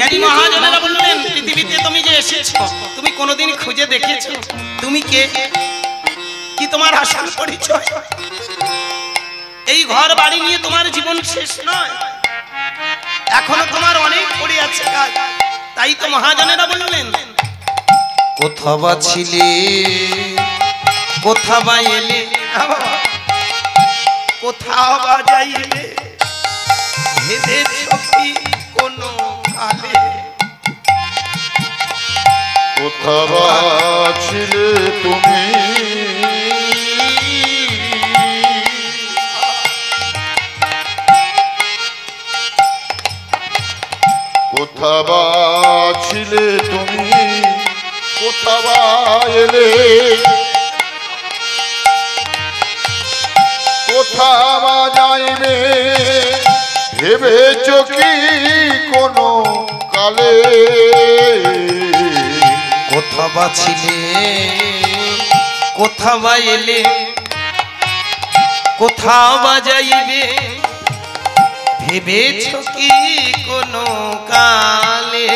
জ্ঞানী মহাজনেরা বললেন, পৃথিবীতে তুমি যে এসেছো, তুমি কোনোদিন খুঁজে দেখেছো তুমি কে? কি তোমার আসল পরিচয়? এই ঘর বাড়ি নিয়ে তোমার জীবন শেষ নয়, এখনো তোমার অনেক পড়ে আছে কাজ। তাই তো মহাজনেরা বললেন, কোথা বা ছিলে, কোথা বা এলে, কোথাও বা যাইলে, ভেবেছো কি কোনো কালে? কোথা বা ছিলে তুমি, কোথা বা ছিলে তুমি, কোথা বা এলে, কোথা বা যাইবে, ভেবেছো কি কোনো কালে? কোথা বা ছিলে, কোথা বা এলে, কোথা বা যাইবে, ভেবেছো কি কোনো কালে?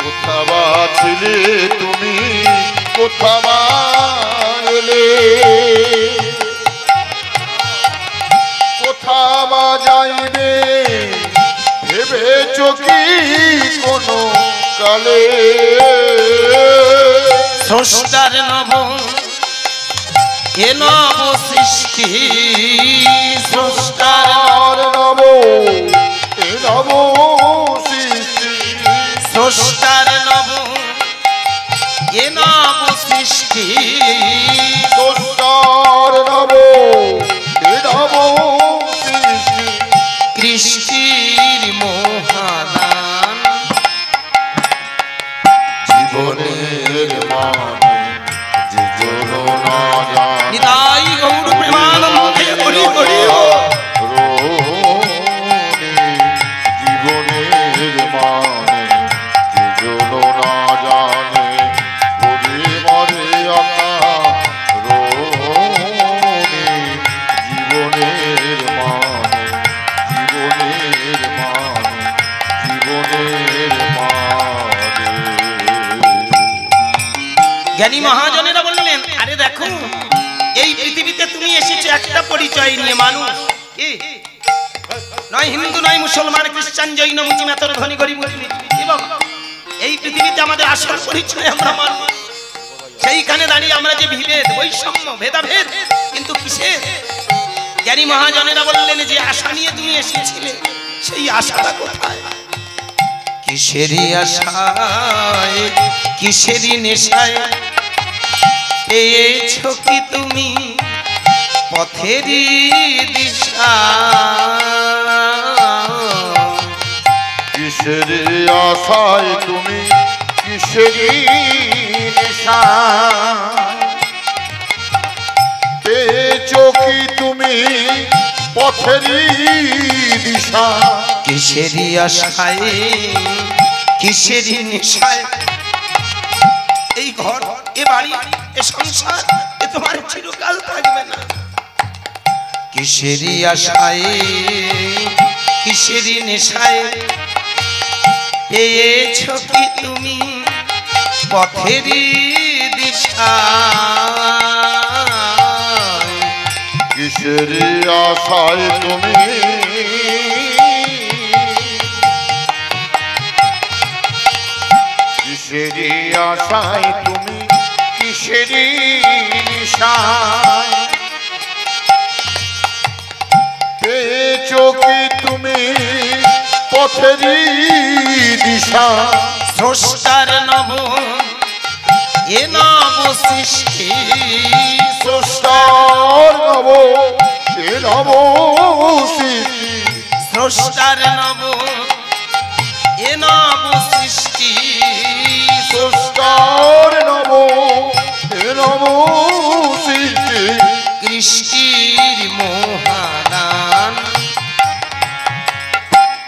কোথা বা ছিলে তুমি, কোথা বা এলে, কোথা বা যাইবে, ভেবেছো কি কোনো কালে? স্রষ্টার নব এ নব সৃষ্টি, স্রষ্টার নব এ নব সৃষ্টি, স্রষ্টার নব এ নব সৃষ্টি, স্রষ্টার নব এ নব সৃষ্টি, কৃষ্টির মহাদান, জীবনের মানে যে জলো না জানে, নিতাই গৌর প্রেমানন্দে হরি হরি জীবনের মানে যে জলো না জানে, হরি মরে আকা রোনে, জীবনের মানে, জীবনের মানে, জীবনের মানে। জ্ঞানী মহাজনেরা বললেন, আরে দেখো, এই পৃথিবীতে তুমি এসেছো একটা পরিচয় নিয়ে, মানুষ কি নয়, হিন্দু নয়, মুসলমান, খ্রিস্টান, জৈন, মুসলিম, এত ধনী গরিব, এবং এই পৃথিবীতে আমাদের আসল পরিচয় আমরা মানুষ। সেইখানে দাঁড়িয়ে আমরা যে বিভেদ, বৈষম্য, ভেদাভেদ, কিন্তু কিসে? জ্ঞানী মহাজনেরা বললেন, যে আশা নিয়ে তুমি এসেছিলে, সেই আশাটা কোথায়? কিসেরই আশায়, কিসেরই নেশায় পেয়েছো কি তুমি পথেরই দিশা? কিসের আশায় তুমি, কিসেরই নেশা পেয়েছো কি তুমি পথেরই দিশা? কিসেরই আশায়, কিসেরই নেশায়, এই ঘর, এ বাড়ি, এ সংসার, এ তোমার চিরকাল থাকবে না। কিসেরই আশায়, কিসেরই নেশায় পেয়েছো কি তুমি পথেরই দিশা? কিসের আশায় তুমি, কিসের আশায় তুমি, কিসের নিশায় পেয়েছো কি তুমি পথেরই দিশা? স্রষ্টার নব এ নব সৃষ্টি, স্রষ্টার নব এ নব সৃষ্টি, স্রষ্টার নব এ নব সৃষ্টি, স্রষ্টার নব এ নব সৃষ্টি, কৃষ্টির মহাদান,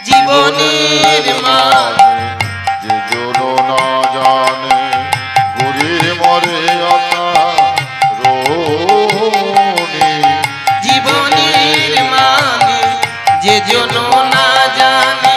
জীবনের মান, যে জলো না জানে, ঘুরির মরে আকা রোনে, জীবনের মানে যে জন না জানে,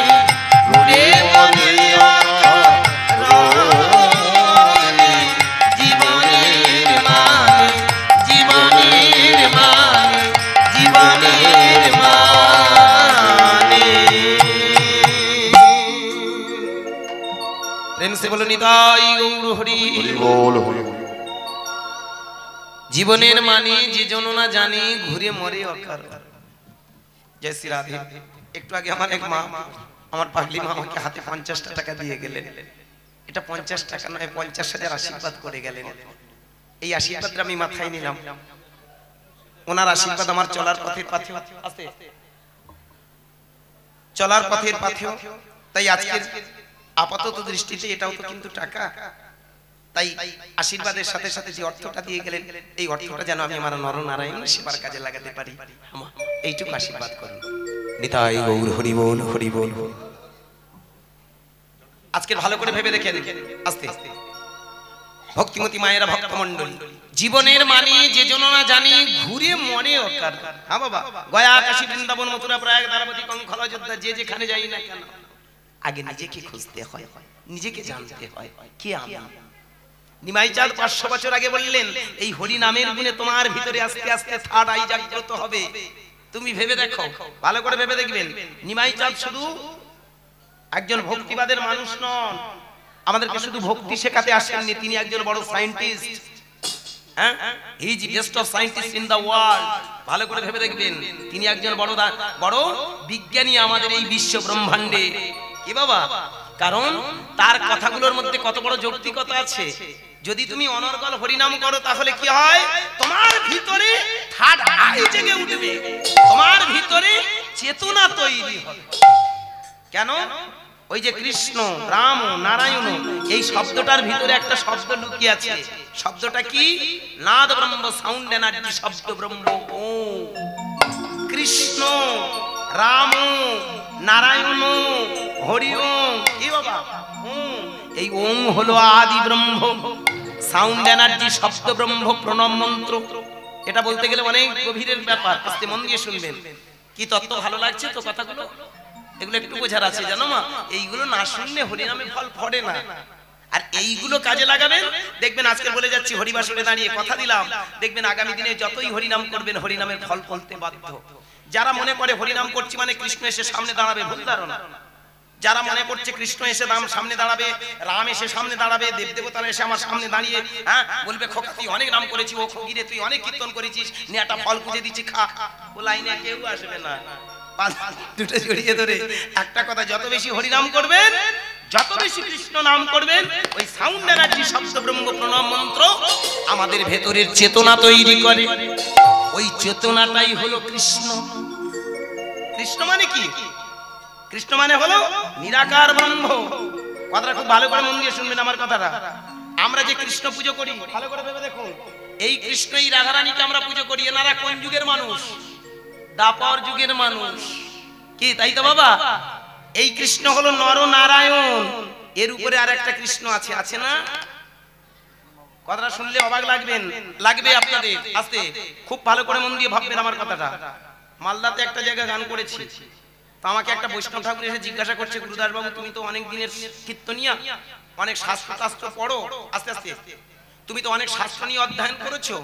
প্রেম সে বলো নিতাই গৌর হরি। হরি বল হরি বল। জীবনের মানে যে জন না জানে ঘুরে মরে অকার। জয় শ্রী রাধে। একটু আগে আমার এক মা, আমার পাগলি মা আমাকে হাতে 50টা টাকা দিয়ে গেলেন। এটা 50 টাকা নয়, 50,000 আশীর্বাদ করে গেলেন। এই আশীর্বাদটা আমি মাথায় নিলাম। ওনার আশীর্বাদ আমার চলার পথের পাথেও আছে, চলার পথের পাথেও। তাই আজকের আপাতত দৃষ্টিতে এটাও তো কিন্তু টাকা। তাই আশীর্বাদের সাথে সাথে যে অর্থটা দিয়ে গেলেন, এই অর্থটা যেন আমি আমার নরনারায়ণ সেবার কাজে লাগাতে পারি, এইটুকু আশীর্বাদ করুন। নিতাই গৌর হরি বল হরি বল। আজকে ভালো করে ভেবে দেখেন, আস্তে ভক্তিমতী মায়েরা, ভক্তমণ্ডলী, জীবনের মানে যে জন না জানি ঘুরে মরে অকার। হ্যাঁ বাবা, গয়া, কাশী, বৃন্দাবন, মথুরা, প্রয়াগ, দ্বারাবতী, কঙ্খল, অযোধ্যা, যে যেখানে যাই না কেন, আগে নিজেকে খুঁজতে হয়, নিজেকে জানতে হয় কে আমি। নিমাই চাঁদ 500 বছর আগে বললেন, এই হরি নামের গুণে তোমার ভিতরে আস্তে আস্তে থার্ড আই জাগ্রত হবে। তুমি ভেবে দেখো, ভালো করে ভেবে দেখবেন, নিমাই চাঁদ শুধু একজন ভক্তিবাদের মানুষ নন, আমাদেরকে শুধু ভক্তি শেখাতে আসেননি, তিনি একজন বড় সায়েন্টিস্ট। হ্যাঁ, he is best of scientist in the world. ভালো করে ভেবে দেখবেন, তিনি একজন বড় বিজ্ঞানী আমাদের এই বিশ্ব ব্রহ্মাণ্ডে। কি বাবা? কারণ তার কথাগুলোর মধ্যে কত বড় যৌক্তিকতা আছে। যদি তুমি অনর্গল হরিনাম করো তাহলে কি হয়? তোমার ভিতরে থার্ড আই জেগে উঠবে, তোমার ভিতরে চেতনা তৈরি হবে। কেন? ওই যে কৃষ্ণ, রাম, নারায়ণ, এই শব্দটার ভিতরে একটা শব্দ লুকিয়ে আছে। শব্দটা কি? নাদ ব্রহ্ম, সাউন্ড এনার্জি শব্দ ব্রহ্ম। ওম। কৃষ্ণ, রাম, নারায়ণ, হরি ওম। কি বাবা? ওম। এই ওম হলো আদি ব্রহ্ম, সাউন্ড এনার্জি শব্দ ব্রহ্ম, প্রণব মন্ত্র। এটা বলতে গেলে অনেক গভীরের ব্যাপার, আস্তে মন দিয়ে শুনবেন। কি তত্ত্ব ভালো লাগছে তো কথাগুলো? এগুলো একটু বোঝার আছে জানো মা, এইগুলো না শুনলে হরিনামে ফল ফড়ে না। আর এইগুলো কাজে লাগাবেন, দেখবেন আজকে বলে যাচ্ছি হরিবাসরে দাঁড়িয়ে কথা দিলাম, দেখবেন আগামী দিনে যতই হরিনাম করবেন হরিনামের ফল ফলতে বাধ্য। যারা মনে করে হরিনাম করছি মানে কৃষ্ণ এসে সামনে দাঁড়াবে, ভুল ধারণা। যারা মনে করছে কৃষ্ণ এসে সামনে দাঁড়াবে, রাম এসে সামনে দাঁড়াবে, দেবদেবতারা এসে আমার সামনে দাঁড়িয়ে হ্যাঁ বলবে, খোকা তুই অনেক নাম করেছিস, ও খগিরে তুই অনেক কীর্তন করেছিস, নে একটা ফল খুঁজে দিচ্ছি খা, ও লাইনে কেউ আসবে না। দুটো জড়িয়ে ধরে একটা কথা, যত বেশি হরিনাম করবেন, যত বেশি কৃষ্ণ নাম করবেন, ওই সাউন্ড এনার্জি শব্দ ব্রহ্ম প্রণব মন্ত্র আমাদের ভেতরের চেতনা তৈরি করে। ওই চেতনাটাই হলো কৃষ্ণ। কৃষ্ণ মানে কি? কৃষ্ণ মানে হলো নিরাকার ব্রহ্ম। কথাটা খুব ভালো করে মন দিয়ে শুনবেন আমার কথাটা। আমরা যে কৃষ্ণ পুজো করি, ভালো করে ভেবে দেখুন, এই কৃষ্ণ, এই রাধারানীকে আমরা পুজো করি। এনারা কোন যুগের মানুষ? দাপর যুগের মানুষ। কি তাই তো বাবা? এই কৃষ্ণ হলো নরনারায়ণ, এর উপরে আর একটা কৃষ্ণ আছে, আছে না? কথাটা শুনলে অবাক লাগবে আপনাদের। আস্তে খুব ভালো করে মন দিয়ে ভাববেন আমার কথাটা। মালদাতে একটা জায়গা গান করেছি, তো আমাকে একটা বৈষ্ণব ঠাকুর এসে জিজ্ঞাসা করছে, গুরুদাস বাবু তুমি তো অনেক দিনের কীর্তনিয়া, অনেক শাস্ত্র পড়ো, আস্তে আস্তে তুমি তো অনেক শাস্ত্র নিয়ে অধ্যয়ন করেছো,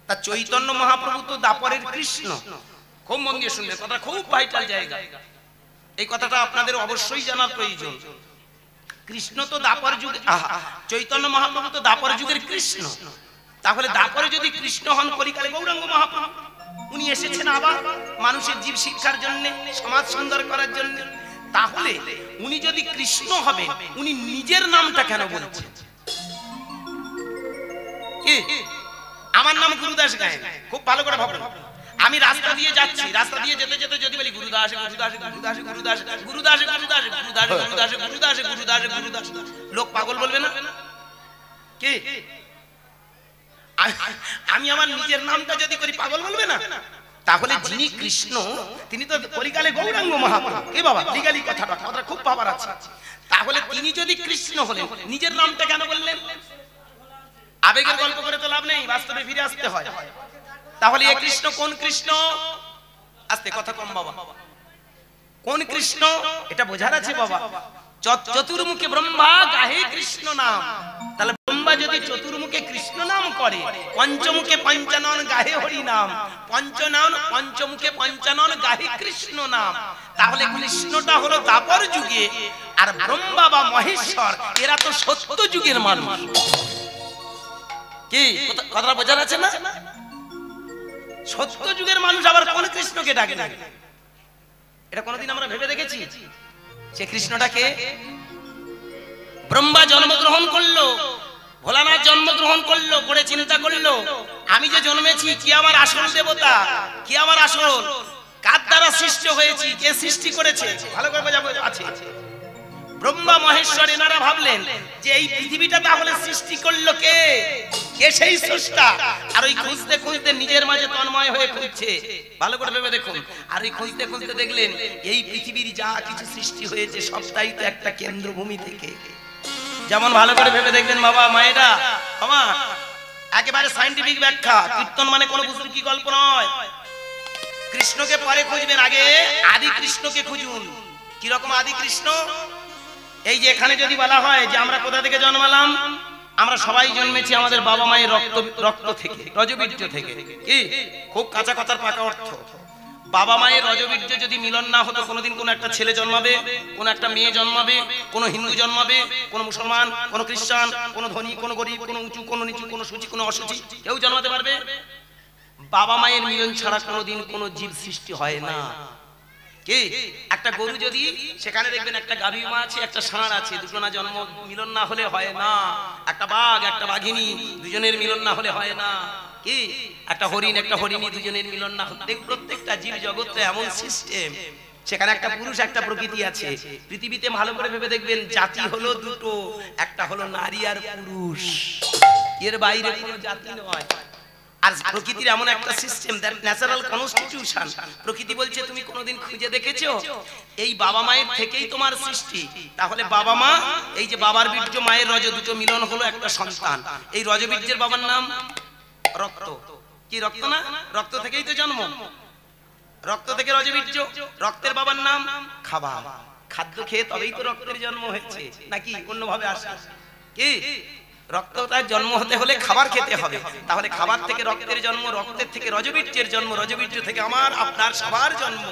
তা চৈতন্য মহাপ্রভু তো দাপরের কৃষ্ণ। খুব মন দিয়ে শুনবে, কথা খুব ভাইটাল জায়গা। এই কথাটা আপনাদের অবশ্যই জানার প্রয়োজন। কৃষ্ণ তো দাপর যুগ, চৈতন্য মহাপ্রভু তো দাপর যুগের কৃষ্ণ। তাহলে দাপরে যদি কৃষ্ণ হন, কলিকালে গৌরাঙ্গ মহাপ্রভু, উনি এসেছেন আবার মানুষের জীব শিক্ষার জন্য, সমাজ সুন্দর করার জন্য। তাহলে উনি যদি কৃষ্ণ হবে, উনি নিজের নামটা কেন বলছেন? আমার নাম গুরুদাস গায়েন, খুব ভালো করে ভাবুন। আমি রাস্তা দিয়ে যাচ্ছি, রাস্তা দিয়ে যেতে যেতে যদি বলি গুরুদাস গুরুদাস গুরুদাস গুরুদাস গুরুদাস গুরুদাস গুরুদাস গুরুদাস গুরুদাস গুরুদাস গুরুদাস, লোক পাগল বলবে না? কি আমি আমার নিজের নামটা যদি করি পাগল বলবে না? তাহলে যিনি কৃষ্ণ তিনি তো কলিকালে গৌরাঙ্গ মহাপ্রভু। কি বাবা লিগালি কথাটা খুব ভাবার আছে। তাহলে তিনি যদি কৃষ্ণ হলেন, নিজের নামটা কেন বললেন? আবেগের গল্প করে তো লাভ নেই, বাস্তবে ফিরে আসতে হয়। তাহলে এই কৃষ্ণ কোন কৃষ্ণ? আস্তে কথা কম বাবা, কোন কৃষ্ণ এটা বোঝার আছে বাবা। চতুর্মুখে ব্রহ্মা গাহে কৃষ্ণ নাম। তাহলে ব্রহ্মা ব্রহ্মা যদি চতুর্মুখে কৃষ্ণ নাম করে, পঞ্চমুখে পঞ্চানন গাহে হরি নাম, পঞ্চমুখে পঞ্চানন গাহে কৃষ্ণ নাম, তাহলে কৃষ্ণটা হলো দ্বাপর যুগে, আর ব্রহ্মা বা মহেশ্বর এরা তো সত্য যুগের মানুষ। কি কথা বোঝা যাচ্ছে না? সত্য যুগের মানুষ আবার কোন কৃষ্ণকে ডাকে না? এটা কোনদিন আমরা ভেবে দেখেছি? সে কৃষ্ণটাকে ব্রহ্মা জন্মগ্রহণ করলো, ভোলানাথ জন্মগ্রহণ করলো, করে চিন্তা করলো আমি যে জন্মেছি কি আমার আসল দেবতা, কি আমার আসল, কার দ্বারা সৃষ্টি হয়েছি, কে সৃষ্টি করেছে, ভালো করে বোঝাবো আছে। ব্রহ্মা মহেশ্বর এনারা ভাবলেন যে এই পৃথিবীটা তাহলে সৃষ্টি করলো কে, কে সেই স্রষ্টা। আর ওই খুঁজতে খুঁজতে নিজের মাঝে তন্ময় হয়ে খুঁজছে, ভালো করে ভেবে দেখুন। আর ওই খুঁজতে খুঁজতে দেখলেন এই পৃথিবীর যা কিছু সৃষ্টি হয়েছে সবটাই তো একটা কেন্দ্রভূমি থেকে। যেমন ভালো করে ভেবে দেখবেন বাবা মায়েরা, বাবা একেবারে সায়েন্টিফিক ব্যাখ্যা, কীর্তন মানে কোনো বুঝুন কি গল্প নয়। কৃষ্ণকে পরে খুঁজবেন, আগে আদি কৃষ্ণকে খুঁজুন। কি রকম আদি কৃষ্ণ? এই যে এখানে যদি বলা হয় যে আমরা কোথা থেকে জন্মালাম, আমরা সবাই জন্মেছি আমাদের বাবা মায়ের রক্ত থেকে, রজবীর্য থেকে। কি খুব কাঁচা কথার পাকা অর্থ। বাবা মায়ের রজবীর্য যদি মিলন না হতো, কোনোদিন কোনো একটা ছেলে জন্মাবে, কোনো একটা মেয়ে জন্মাবে, কোনো হিন্দু জন্মাবে, কোনো মুসলমান, কোনো খ্রিস্টান, কোনো ধনী, কোনো গরিব, কোনো উঁচু, কোনো নিচু, কোনো সূচি, কোনো অসুচি, কেউ জন্মাতে পারবে? বাবা মায়ের মিলন ছাড়া কোনোদিন কোনো জীব সৃষ্টি হয় না। কি একটা গরু যদি, সেখানে দেখবেন একটা গাভী মা আছে, একটা ষাঁড় আছে, দুটো না জন্ম মিলন না হলে হয় না। একটা বাঘ একটা বাঘিনী, দুজনের মিলন না হলে হয় না। কি একটা হরিণ একটা হরিণী, দুজনের মিলন না হলে। প্রত্যেকটা জীব জগতে এমন সিস্টেম, সেখানে একটা পুরুষ একটা প্রকৃতি আছে। পৃথিবীতে ভালো করে ভেবে দেখবেন জাতি হলো দুটো, একটা হলো নারী আর পুরুষ, এর বাইরে কোনো জাতি নয়। আর প্রকৃতির এমন একটা সিস্টেম, দ্যাট ন্যাচারাল কনস্টিটিউশন। প্রকৃতি বলছে তুমি কোনোদিন খুঁজে দেখেছো এই বাবা মায়ের থেকেই তোমার সৃষ্টি? তাহলে বাবা মা, এই যে বাবার বীর্য মায়ের রজ, দুটো মিলন হলো একটা সন্তান। এই রজবীর্যের বাবার নাম রক্ত। কি রক্ত না? রক্ত থেকেই তো জন্ম, রক্ত থেকে রজবীর্য। রক্তের বাবার নাম খাবার। খাদ্য খেয়ে তবেই তো রক্তের জন্ম হয়েছে, নাকি অন্যভাবে আসে? কি রক্তটার জন্ম হতে হলে খাবার খেতে হবে, তাহলে খাবার থেকে রক্তের জন্ম, রক্তের থেকে রজবীর্যের জন্ম, রজবীর্য থেকে আমার আপনার সবার জন্ম।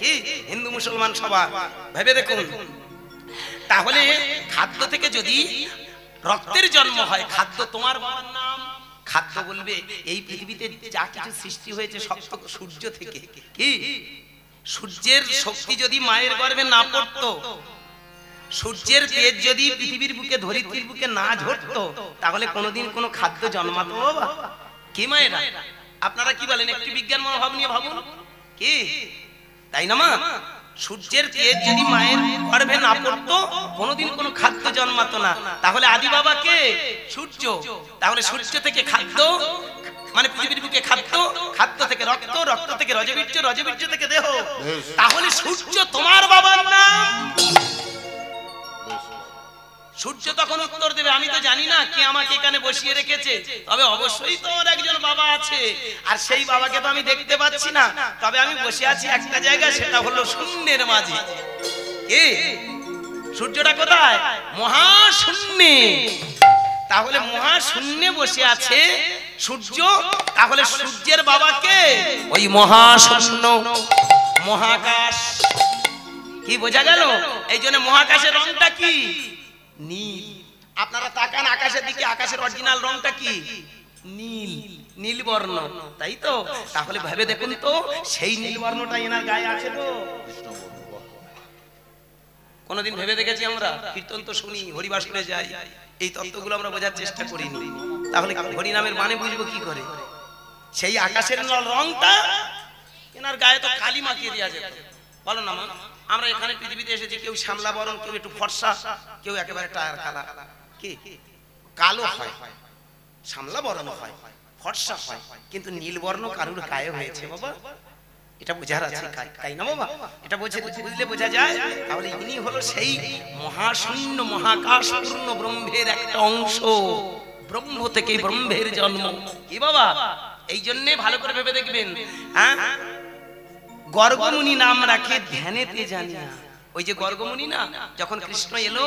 কি হিন্দু মুসলমান সবার। ভেবে দেখুন, তাহলে খাদ্য থেকে যদি রক্তের জন্ম হয়, খাদ্য তোমার বাবার নাম। খাদ্য বলবে এই পৃথিবীতে যা কিছু সৃষ্টি হয়েছে সব তো সূর্য থেকে। কি সূর্যের শক্তি যদি মায়ের গর্ভে না পড়তো, সূর্যের তেজ যদি পৃথিবীর বুকে, ধরিত্রীর বুকে না ঝরতো, তাহলে কোনোদিন কোনো খাদ্য জন্মাতো? বাবা কি মায়েরা, আপনারা কি বলেন? একটু বিজ্ঞান মনোভাব নিয়ে ভাবুন। কি তাই না মা? সূর্যের তেজ যদি মায়ের গর্ভে না পড়তো, কোনোদিন কোনো খাদ্য জন্মাতো না। তাহলে আদি বাবা কে? সূর্য। তাহলে সূর্য থেকে খাদ্য, মানে পৃথিবীর বুকে খাদ্য, খাদ্য থেকে রক্ত, রক্ত থেকে রজবীর্য, রজবীর্য থেকে দেহ। তাহলে সূর্য তোমার বাবার নাম। সূর্য তখন উত্তর দেবে, আমি তো জানি না কে আমাকে এখানে বসিয়ে রেখেছে, তবে অবশ্যই তোমার একজন বাবা আছে, আর সেই বাবাকে তো আমি দেখতে পাচ্ছি না, তবে আমি বসে আছি একটা জায়গায়, সেটা হলো শূন্যের মাঝে। কি সূর্যটা কোথায়? মহাশূন্যে। তাহলে মহাশূন্যে বসে আছে সূর্য। তাহলে সূর্যের বাবাকে ওই মহাশূন্য, মহাকাশ। কি বোঝা গেল? এই জন্য মহাকাশের রংটা কি? নীল। আপনারা তাকান আকাশের দিকে, আকাশের অরিজিনাল রংটা কি? নীল, নীল বর্ণ, তাই তো? তাহলে ভেবে দেখুন তো, সেই নীল বর্ণটা এনার গায়ে আছে তো? কোনদিন ভেবে দেখেছি আমরা? কীর্তন তো শুনি, হরিবাসনে যাই, এই তত্ত্বগুলো আমরা বোঝার চেষ্টা করিনি। তাহলে হরি নামের মানে বুঝবো কি করে? সেই আকাশের রংটা এনার গায়ে তো কালি মাখিয়ে দেওয়া যেত, বলো না মা? আমরা এখানে পৃথিবীতে এসেছি, কেউ শ্যামলা বরণ, কেউ একটু ফর্সা, কেউ একেবারে টায়ার কালা। কি কালো হয়, শ্যামলা বরণ হয়, ফর্সা হয়, কিন্তু নীলবর্ণ কারুর গায়ে হয়েছে বাবা। এটা বোঝার আছে, তাই না বাবা? এটা বুঝলে বোঝা যায়। তাহলে ইনি হলো সেই মহাশূন্য, মহাকাশ পূর্ণ ব্রহ্মের একটা অংশ। ব্রহ্ম থেকে ব্রহ্মের জন্ম। কি বাবা? এই জন্যে ভালো করে ভেবে দেখবেন, হ্যাঁ, গর্গমুনি নাম রাখে ধ্যানেতে জানি না। ওই যে গর্গমুনি না, যখন কৃষ্ণ এলো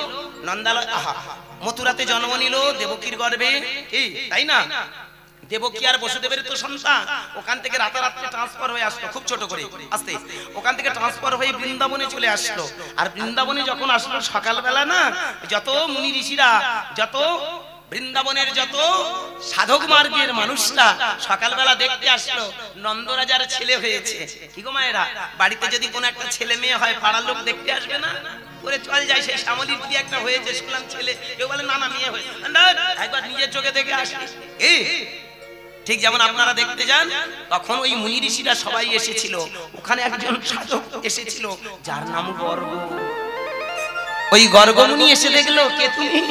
নন্দালয়, আহা, মথুরাতে জন্ম নিল দেবকীর গর্ভে, তাই না? দেবকী আর বসুদেবের তো সন্তান, ওখান থেকে রাতারাত্রি ট্রান্সফার হয়ে আসলো, খুব ছোট করে আস্তে, ওখান থেকে ট্রান্সফার হয়ে বৃন্দাবনে চলে আসলো। আর বৃন্দাবনে যখন আসলো সকালবেলা না, যত মুনি ঋষিরা, যত বৃন্দাবনের যত সাধক মার্গের মানুষরা সকালবেলা দেখতে আসলো নন্দরাজার ছেলে হয়েছে। কি গো মায়েরা, বাড়িতে যদি কোনো একটা ছেলে মেয়ে হয় পাড়ার লোক দেখতে আসবে না? করে চল যায়, সেই শ্যামলীর কি একটা হয়েছে শুনলাম ছেলে, কেউ বলে না না মেয়ে হয়েছে, একবার নিজের চোখে দেখে আসি। ঠিক যেমন আপনারা দেখতে যান, তখন ওই মুনি ঋষিরা সবাই এসেছিল, ওখানে একজন সাধক এসেছিল যার নাম গর্গ। ওই গর্গমুনি এসে দেখলো, কে তুমি?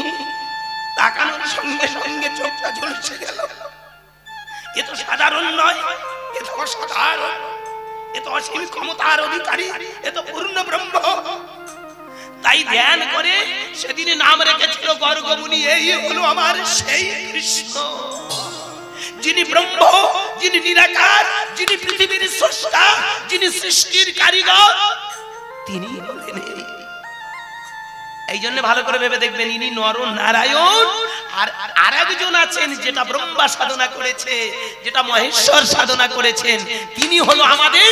তাকানোর সঙ্গে সঙ্গে চোখটা ঝলসে গেল। এ তো সাধারণ নয়, এ তো অসাধারণ, এ তো অসীম ক্ষমতার অধিকারী, এ তো পূর্ণ ব্রহ্ম। তাই ধ্যান করে সেদিনে নাম রেখেছিল গর্গমুনি, এই হলো আমার সেই কৃষ্ণ, যিনি ব্রহ্ম, যিনি নিরাকার, যিনি পৃথিবীর স্রষ্টা, যিনি সৃষ্টির কারিগর, তিনি বলেন। এই জন্য ভালো করে ভেবে দেখবেন, ইনি নর নারায়ণ, আর আরেকজন আছেন যেটা ব্রহ্মা সাধনা করেছে, যেটা মহেশ্বর সাধনা করেছেন, তিনি হলো আমাদের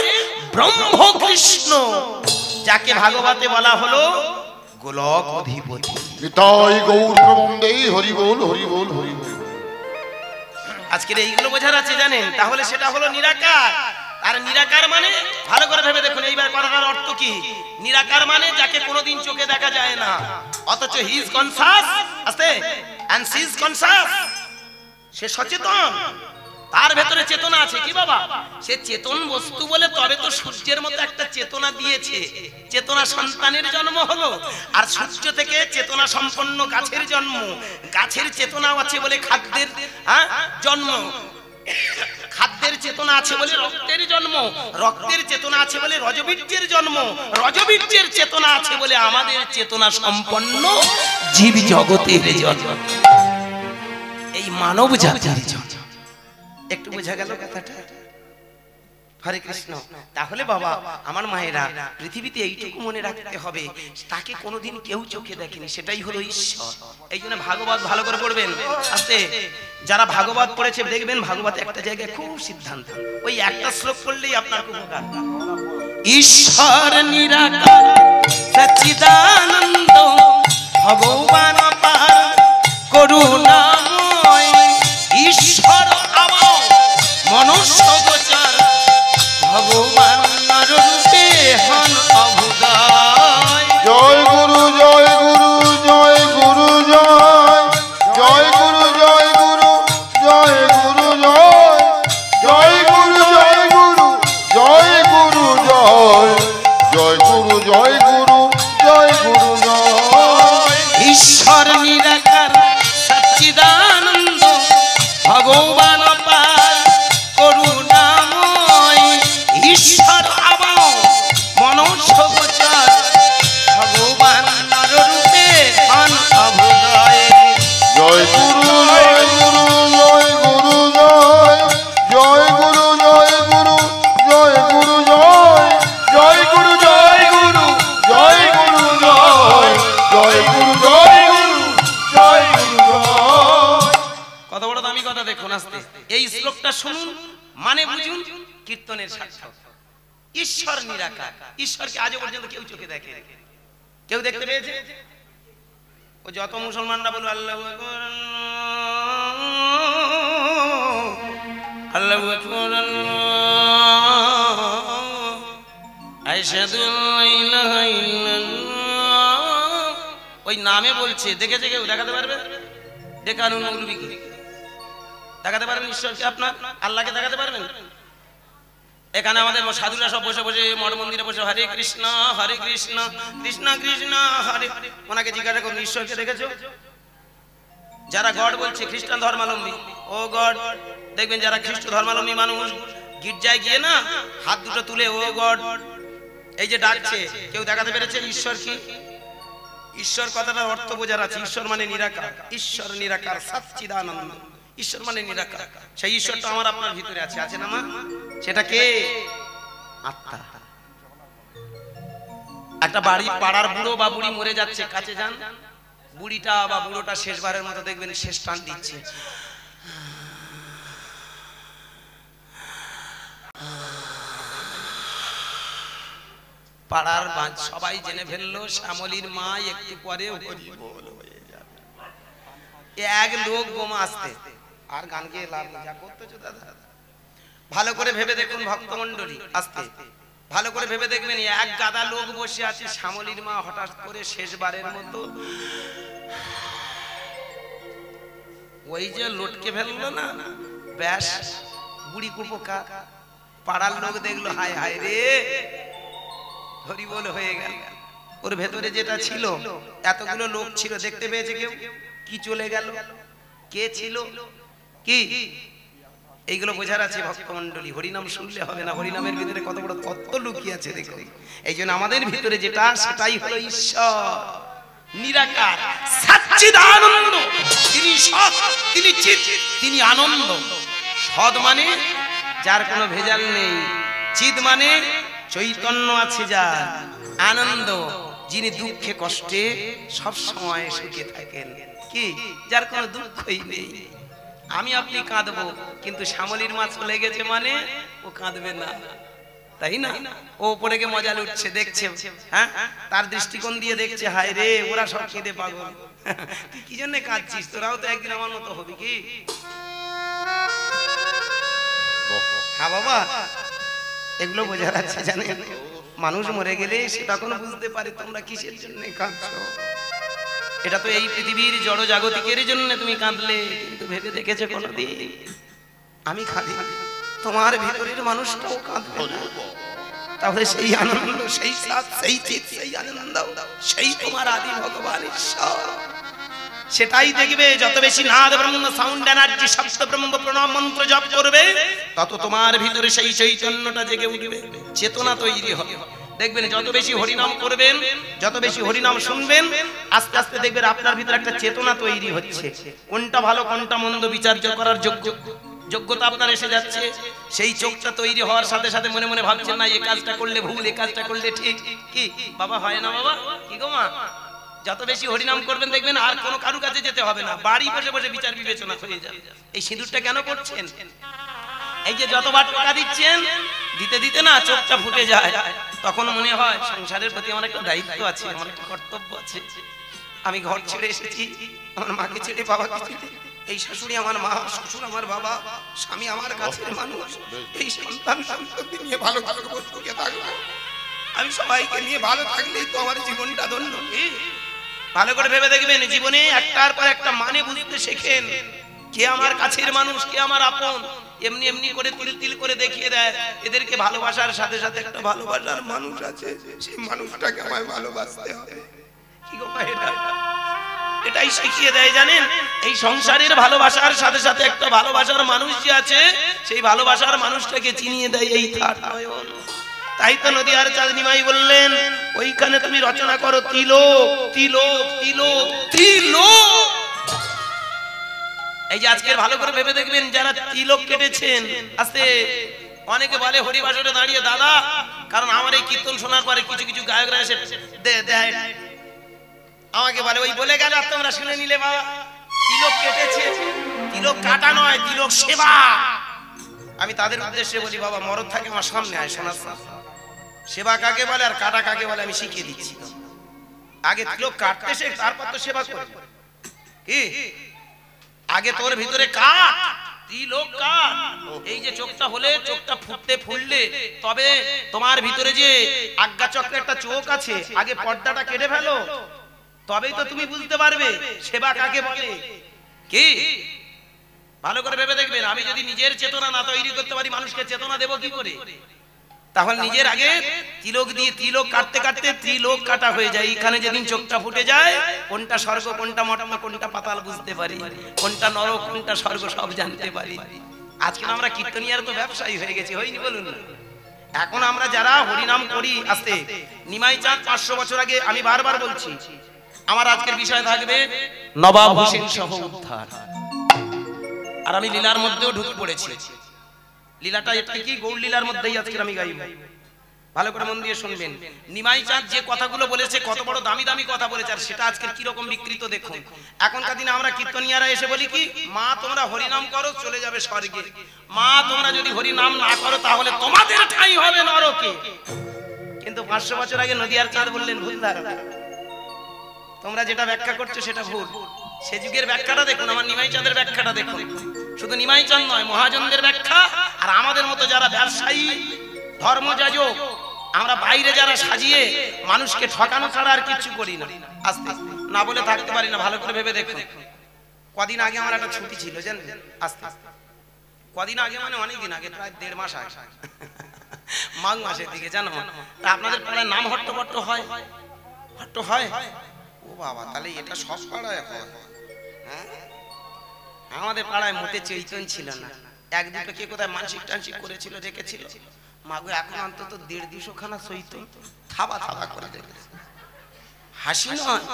ব্রহ্ম কৃষ্ণ, যাকে ভাগবতে বলা হলো গোলক অধিপতি। নিতাই গৌর প্রবন্দে হরি বল হরি বল হরি বল। আজকের এইগুলো বোঝার আছে জানেন, তাহলে সেটা হলো নিরাকার। আর নিরাকার মানে ভালো করে ভেবে দেখুন, এইবার কথাটার অর্থ কি? নিরাকার মানে যাকে কোনোদিন চোখে দেখা যায় না, অথচ হি ইজ কনসাস, আছে এন্ড সি ইজ কনসাস, সে সচেতন, তার ভেতরে চেতনা আছে। কি বাবা, সে চেতন বস্তু বলে তবে তো সূর্যের মতো একটা চেতনা দিয়েছে, চেতনা সন্তানের জন্ম হলো। আর সূর্য থেকে চেতনা সম্পন্ন গাছের জন্ম, গাছের চেতনা আছে বলে খাদ্যের জন্ম, খাদ্যের চেতনা আছে বলে রক্তের জন্ম, রক্তের চেতনা আছে বলে রজবীর্যের জন্ম, রজবীর্যের চেতনা আছে বলে আমাদের চেতনা সম্পন্ন জীব জগতের জন্ম, এই মানব জাতির জন্ম। একটু বোঝা গেল কথাটা? হরে কৃষ্ণ। তাহলে বাবা আমার মায়েরা, পৃথিবীতে এইটুকু মনে রাখতে হবে, তাকে কোনোদিন কেউ চোখে দেখেনি, সেটাই হলো ঈশ্বর। এই জন্য ভাগবত ভালো করে পড়বেন আস্তে। যারা ভাগবত পড়েছে দেখবেন ভাগবত একটা জায়গায় খুব সিদ্ধান্ত, ওই একটা শ্লোক পড়লেই আপনার খুব উপকার। ঈশ্বর নিরাকার সচ্চিদানন্দ ভগবান পার করুণাময়, ঈশ্বর আমার মনুষ্য গোচর ভগবান রূপে হন অভুদয়। জয় গুরু জয় গুরু জয় গুরু জয়, জয় গুরু জয় গুরু জয় গুরু জয়, জয় গুরু জয় গুরু জয় গুরু জয়, জয় গুরু জয় গুরু জয় গুরু জয়। ঈশ্বর নিরাকার সচ্চিদানন্দ ভগবান পার করুণাময়, ঈশ্বর আবার মনুষ্য গোচর ভগবান রূপে হন অভুদয়। জয় গুরু জয় গুরু জয় গুরু জয়, জয় গুরু জয় গুরু জয় গুরু জয়, জয় গুরু জয় গুরু জয় গুরু জয়, জয় গুরু জয় গুরু জয় গুরু জয়। কত বড় দামি কথা দেখুন আস্তে। এই শ্লোকটা শুনুন, মানে বুঝুন, কীর্তনের সার্থক। ঈশ্বর নিরাকার, ঈশ্বরকে আজও পর্যন্ত কেউ চোখে দেখে, কেউ দেখতে পেয়েছে? ও যত মুসলমানরা বলবে আল্লাহু আকবার আল্লাহু আকবার আশহাদু আল্লা ইলাহা ইল্লাল্লাহ, ওই নামে বলছে, দেখেছে কেউ? দেখাতে পারবে? দেখানুন মৌলবী কি দেখাতে পারবেন? ঈশ্বরকে আপনার আল্লাহকে দেখাতে পারবেন? এখানে আমাদের সাধুরা সব বসে বসে মঠ মন্দিরে বসে হরে কৃষ্ণ কৃষ্ণ কৃষ্ণ হরে, ওনাকে জিজ্ঞাসা করুন ঈশ্বরকে দেখেছো? যারা গড বলছে খ্রিস্টান ধর্মাবলম্বী, ও গড, দেখবেন যারা খ্রিস্ট ধর্মাবলম্বী মানুষ গির্জায় গিয়ে না হাত দুটো তুলে ও গড এই যে ডাকছে, কেউ দেখাতে পেরেছে ঈশ্বর কি? ঈশ্বর কথাটার অর্থ বোঝার আছে। ঈশ্বর মানে নিরাকার, ঈশ্বর নিরাকার সচ্চিদানন্দ, ঈশ্বর মানে নিরাকার। সেই ঈশ্বরটা আমার আপনার ভিতরে আছে, আছে না মা? সেটা কে? আত্মা। একটা বাড়ি পাড়ার বুড়ো বা বুড়ি মরে যাচ্ছে, কাছে যান, বুড়িটা বা বুড়োটা শেষবারের মতো দেখবেন শেষ টান দিচ্ছে। পাড়ার সবাই জেনে ফেললো শ্যামলীর মা একটু পরে এক লোক বোমা আসতে। আর গান গিয়ে লাভ যা করতেছো দাদা, ভালো করে ভেবে দেখুন ভক্তমণ্ডলী, আসতে ভালো করে ভেবে দেখবেন এক গাদা লোক বসে আছে, শ্যামলীর মা হঠাৎ করে শেষবারের মতো ওই যে লটকে ফেললো না, ব্যাস বুড়ি কুপোকা। পাড়ার লোক দেখলো হায় হায় রে হরিবোল হয়ে গেল। ওর ভেতরে যেটা ছিল, এতগুলো লোক ছিল, দেখতে পেয়েছে কেউ? কি চলে গেল? কে ছিল? কি? এইগুলো বোঝার আছে ভক্তমণ্ডলী। হরিনাম শুনলে হবে না, হরিনামের ভিতরে কত বড় তত্ত্ব লুকিয়ে আছে দেখো। এই জন্য আমাদের ভিতরে যেটা, সেটাই হলো ঈশ্বর নিরাকার সচ্চিদানন্দ। তিনি সৎ, তিনি চিৎ, তিনি আনন্দ। সৎ মানে যার কোনো ভেজাল নেই, চিৎ মানে চৈতন্য আছে যার, আনন্দ যিনি দুঃখে কষ্টে সব সময় সুখে থাকেন, কি যার কোনো দুঃখই নেই। আমি আপনি কাঁদবো, কিন্তু শ্যামলীর মা চলে গেছে মানে ও কাঁদবে না, তাই না? ও উপরে গিয়ে মজা লুটছে, দেখছে, হ্যাঁ তার দৃষ্টিকোণ দিয়ে দেখছে, হায় রে ওরা সব কেঁদে পাগল, তুই কি জন্য কাঁদছিস? তোরাও তো একদিন আমার মতো হবি কি? হ্যাঁ বাবা, এগুলো বোঝা যাচ্ছে জানেন। মানুষ মরে গেলে সে তখন বুঝতে পারে তোমরা কিসের জন্য কাঁদছো। এটা তো এই পৃথিবীর জড় জাগতিকের জন্য তুমি কাঁদলে, কিন্তু ভেবে দেখেছো কোনোদিন আমি কাঁদি, তোমার ভিতরের মানুষটাও কাঁদবে না? তাহলে সেই আনন্দ, সেই সাথ, সেই চিৎ, সেই আনন্দ, সেই তোমার আদি ভগবান ঈশ্বর, সেটাই দেখবে। যত বেশি নাদ ব্রহ্ম সাউন্ড এনার্জি শব্দ ব্রহ্ম প্রণব মন্ত্র জপ করবে, তত তোমার ভিতরে সেই চৈতন্যটা জেগে উঠবে, চেতনা তৈরি হবে। দেখবেন যত বেশি হরিনাম করবেন, যত বেশি হরিনাম শুনবেন, আস্তে আস্তে দেখবেন আপনার ভিতরে একটা চেতনা তৈরি হচ্ছে। কোনটা ভালো কোনটা মন্দ বিচার্য করার যোগ্যতা আপনার এসে যাচ্ছে। সেই চোখটা তৈরি হওয়ার সাথে সাথে মনে মনে ভাবছেন না এই কাজটা করলে ভুল, এই কাজটা করলে ঠিক। কি বাবা হয় না বাবা? কি গো মা? যত বেশি হরিনাম করবেন দেখবেন আর কোনো কারু কাছে যেতে হবে না, বাড়ি বসে বসে বিচার বিবেচনা হয়ে যাবে। এই সিঁদুরটা কেন করছেন? এই যে যতবার টাকা দিচ্ছেন, দিতে দিতে না চোখটা ফুটে যায়, তখন মনে হয় সংসারের প্রতি আমার একটা দায়িত্ব আছে, আমার একটা কর্তব্য আছে। আমি ঘর ছেড়ে এসেছি, আমার মাকে ছেড়ে বাবাকে ছেড়ে, এই শাশুড়ি আমার মা, শ্বশুর আমার বাবা, স্বামী আমার কাছের মানুষ, এই সন্তান সন্ততি নিয়ে ভালো ভালো সুখে থাকবো। আমি সবাইকে নিয়ে ভালো থাকলেই তো আমার জীবনটা ধন্য। ভালো করে ভেবে দেখবেন, জীবনে একটার পর একটা মানে বুঝতে শেখেন, কে আমার কাছের মানুষ, কে আমার আপন। এমনি এমনি করে তিল তিল করে দেখিয়ে দেয় এদেরকে ভালোবাসার সাথে সাথে একটা ভালোবাসার মানুষ আছে, সেই মানুষটাকে আমায় ভালোবাসতে হবে। কি গো এটা? এটাই শিখিয়ে দেয় জানেন। এই সংসারের ভালোবাসার সাথে সাথে একটা ভালোবাসার মানুষ যে আছে, সেই ভালোবাসার মানুষটাকে চিনিয়ে দেয় এই তার নয়ন। তাই তো নদিয়ার চাঁদনী মাই বললেন, ওইখানে তুমি রচনা করো তিলক তিলক তিলক তিলক। এই যে আজকের ভালো করে ভেবে দেখবেন, যারা তিলক কেটেছেন, আস্তে অনেকে বলে হরিবাসরে দাঁড়িয়ে দাদা, কারণ আমার এই কীর্তন শোনার পরে কিছু কিছু গায়করা এসে দেয়, আমাকে বলে ওই বলে গেল আর তোমরা শুনে নিলে বাবা। তিলক কেটেছে, তিলক কাটা নয়, তিলক সেবা। আমি তাদের উদ্দেশ্যে বলি, বাবা মরদ থাকে আমার সামনে আয়, শোনাস সেবা কাকে বলে আর কাটা কাকে বলে আমি শিখিয়ে দিচ্ছি। আগে তিলক কাটতে শেখ, তারপর তো সেবা করে। কি আগে তোর ভিতরে কাট, তিলক কাট। এই যে চোখটা হলে, চোখটা ফুটতে ফুললে, তবে তোমার ভিতরে যে আজ্ঞা চক্রে একটা চোখ আছে, আগে পর্দাটা কেটে ফেলো, তবেই তো তুমি বুঝতে পারবে সেবা কাকে বলে। কি ভালো করে ভেবে দেখবেন, আমি যদি নিজের চেতনা না তৈরি করতে পারি, মানুষকে চেতনা দেব কি করে? তাহলে নিজের আগে তিলক দিয়ে, তিলক কাটতে কাটতে তিলক কাটা হয়ে যায়। এখানে যেদিন চোখটা ফুটে যায়, কোনটা স্বর্গ কোনটা মর্ত্য কোনটা পাতাল বুঝতে পারি, কোনটা নরক কোনটা স্বর্গ সব জানতে পারি। আজকে আমরা কীর্তনিয়ার তো ব্যবসায়ী হয়ে গেছি, হয়নি বলুন না? এখন আমরা যারা হরিনাম করি, আস্তে নিমাই চাঁদ 500 বছর আগে, আমি বারবার বলছি, আমার আজকের বিষয় থাকবে নবাব হোসেন সহ উদ্ধার। আর আমি লীলার মধ্যেও ঢুকে পড়েছি। লীলাটা এটা কি গৌর লীলার মধ্যেই আজকে আমি গাইব। ভালো করে মন দিয়ে শুনবেন। নিমাই চাঁদ যে কথাগুলো বলেছে, কত বড় দামি দামি কথা বলেছে, আর সেটা আজকের কি রকম বিকৃত দেখুন। এখনকার দিনে আমরা কীর্তনিয়ারা এসে বলি কি, মা তোমরা হরিনাম করো চলে যাবে স্বর্গে, মা তোমরা যদি হরিনাম না করো তাহলে তোমাদের ঠাঁই হবে নরকে। কিন্তু 500 বছর আগে নদিয়ার চাঁদ বললেন ভুল ধারণা, তোমরা যেটা ব্যাখ্যা করছো সেটা ভুল। সে যুগের ব্যাখ্যাটা দেখুন, আমার নিমাই চাঁদের ব্যাখ্যাটা দেখুন। শুধু নিমাই চাঁদ নয়, মহাজনদের ব্যাখ্যা আর আমাদের মতো যারা ব্যবসায়ী ধর্মযাজক, আমরা বাইরে যারা সাজিয়ে মানুষকে ঠকানো ছাড়া আর কিছু করি না। আস্তে না বলে থাকতে পারি না, ভালো করে ভেবে দেখুন। কদিন আগে আমার একটা ছুটি ছিল জানেন, আস্তে কদিন আগে মানে অনেক দিন আগে, প্রায় 1.5 মাস আগে, মাঘ মাসের দিকে জানো। আপনাদের পাড়ায় নাম হট্টপট্ট হয়? হট্ট হয়? ও বাবা, তাহলে এটা সব পাড়ায় হয়? হ্যাঁ, আমাদের পাড়ায় মোটে চৈতন্য ছিল না। এক দুটো কে কোথায় মানসিক টানসিক করেছিল, রেখেছিল। মাগো এখন অন্তত 150 খানা চৈতন্য থাবা থাবা করে রেখেছে। হাসি নয়,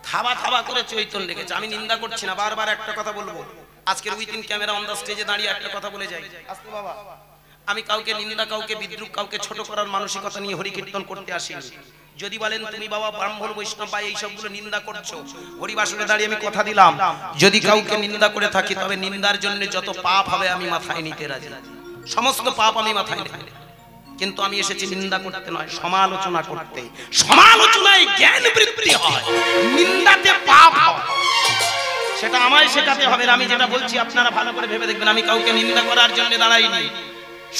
থাবা থাবা করে চৈতন্য রেখেছে। আমি নিন্দা করছি না, বারবার একটা কথা বলবো। আজকের উইথিন ক্যামেরা অন দা স্টেজে দাঁড়িয়ে একটা কথা বলে যাই। আস্তে বাবা, আমি কাউকে নিন্দা, কাউকে বিদ্রুপ, কাউকে ছোট করার মানসিকতা নিয়ে হরি কীর্তন করতে আসিনি। যদি বলেন তুমি বাবা ব্রাহ্মণ বৈষ্ণব বা এই সবগুলো নিন্দা করছো, হরিবাসরে দাঁড়িয়ে আমি কথা দিলাম, যদি কাউকে নিন্দা করে থাকি তবে নিন্দার জন্য যত পাপ হবে আমি মাথায় নিতে রাজি, সমস্ত পাপ আমি মাথায় নেব। কিন্তু আমি এসেছি নিন্দা করতে নয়, সমালোচনা করতে। সমালোচনায় জ্ঞান বৃদ্ধি হয়, নিন্দাতে পাপ হয়। সেটা আমায় শেখাতে হবে। আমি যেটা বলছি আপনারা ভালো করে ভেবে দেখবেন। আমি কাউকে নিন্দা করার জন্য দাঁড়াইনি,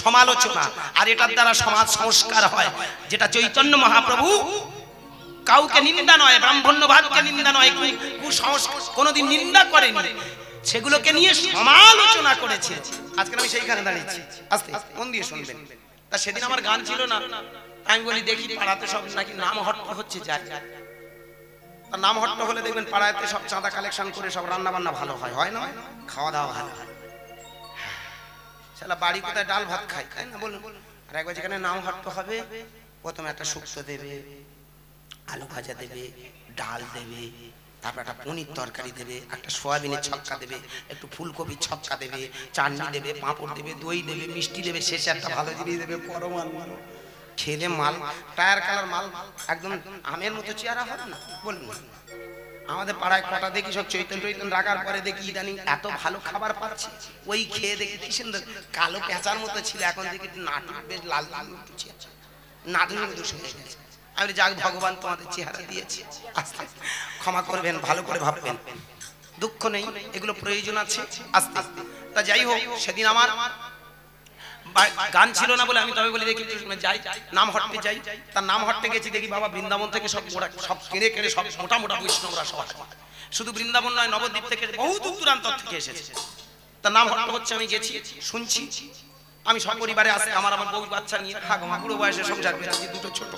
সমালোচনা। আর এটার দ্বারা সমাজ সংস্কার হয়, যেটা চৈতন্য মহাপ্রভু কাউকে নিন্দা নয়, ব্রাহ্মণ্যবাদকে নিন্দা নয়, কুসংস্কার কোনোদিন নিন্দা করেনি, সেগুলোকে নিয়ে সমালোচনা করেছে। আজকে আমি সেইখানে দাঁড়িয়েছি। আস্তে মন দিয়ে শুনবেন। তা সেদিন আমার গান ছিল না, আমি বলি দেখি পাড়াতে সব নাকি নাম হট্ট হচ্ছে, যায় নাম হট্ট হলে দেখবেন পাড়াতে সব চাঁদা কালেকশন করে সব রান্না বান্না ভালো হয়, হয় না? খাওয়া দাওয়া ভালো হয়। শালা বাড়ি কোথায় ডাল ভাত খাই, তাই না বলুন? আর একবার যেখানে নাম হট্ট হবে, প্রথমে একটা শুক্তো দেবে, আলু ভাজা দেবে, ডাল দেবে, তারপর একটা পনির তরকারি দেবে, একটা সোয়াবিনের ছক্কা দেবে, একটু ফুলকপির ছক্কা দেবে, চাটনি দেবে, পাঁপড় দেবে, দই দেবে, মিষ্টি দেবে, শেষে একটা ভালো জিনিস দেবে, পরমান্ন। খেলে মাল টায়ার কালার মাল, একদম আমের মতো চেহারা হবে না বলুন? আমাদের পাড়ায় কটা দেখি সব চৈতন্য রাখার পরে দেখি ইদানিং এত ভালো খাবার পাচ্ছি, ওই খেয়ে দেখি কি সুন্দর কালো পেঁচার মতো ছিল, এখন দেখি নাটক বেশ লাল লাল নাটকের দোষ হয়ে গেছে। আমি যাক ভগবান তোমাদের চেহারা দিয়েছি, আস্তে ক্ষমা করবেন, ভালো করে ভাববেন, দুঃখ নেই, এগুলো প্রয়োজন আছে। আস্তে আস্তে তা যাই হোক, সেদিন আমার গান ছিল না বলে আমি তবে বলি দেখি যাই নাম হট্টে যাই। তার নাম হট্টে গেছি, দেখি বাবা বৃন্দাবন থেকে সব সব কিনে কিনে সব মোটা মোটা বৈষ্ণবরা সব, শুধু বৃন্দাবন নয় নবদ্বীপ থেকে বহু দূর দূরান্তর থেকে এসেছে। তার নাম হট্ট হচ্ছে, আমি গেছি শুনছি। আমি সপরিবারে আসি, আমার বউ বাচ্চা নিয়ে, বুড়ো বয়সে সংসার বেরাচ্ছি, দুটো ছোট,